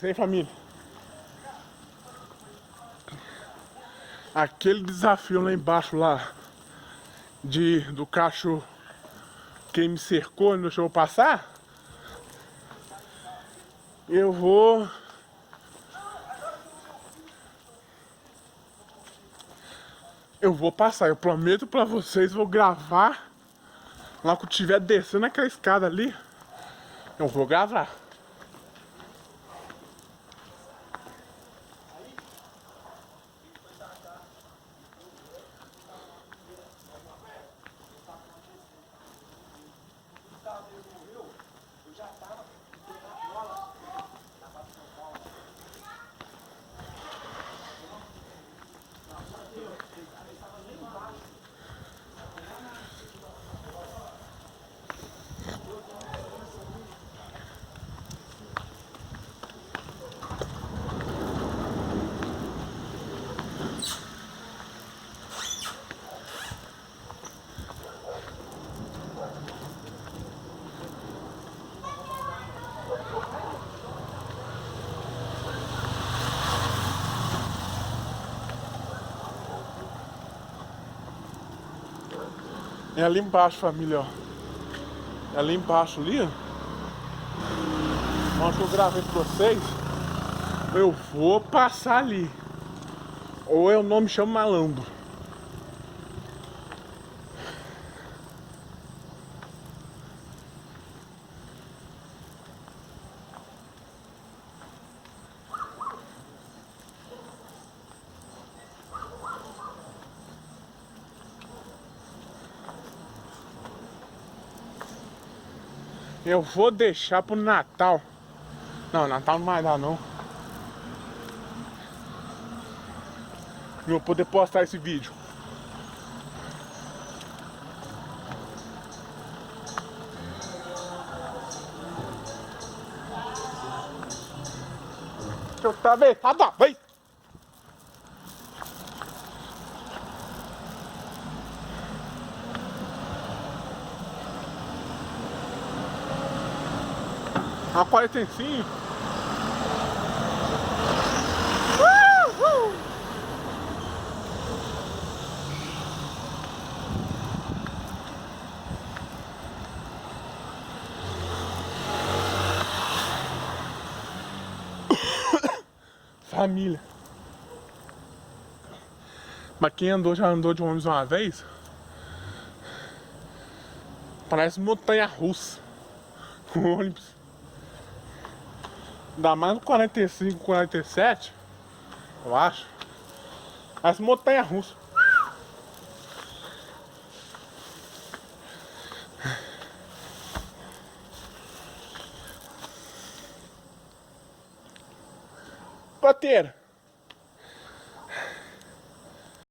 Sem família. Aquele desafio lá embaixo lá do cachorro que me cercou e não deixou eu passar. Eu vou passar, eu prometo pra vocês, vou gravar. Lá que eu estiver descendo aquela escada ali, eu vou gravar. É ali embaixo, família, ó. É ali embaixo ali, ó. Onde eu gravei pra vocês. Eu vou passar ali. Ou eu não me chamo malandro. Eu vou deixar pro Natal. Não, Natal não vai dar não. Eu vou poder postar esse vídeo. Eu também, tá bom, vem! A 45. Família. Mas quem andou, já andou de ônibus uma vez. Parece montanha russa. O ônibus. Ainda mais no 45, 47. Eu acho. Parece montanha russa. Pateira.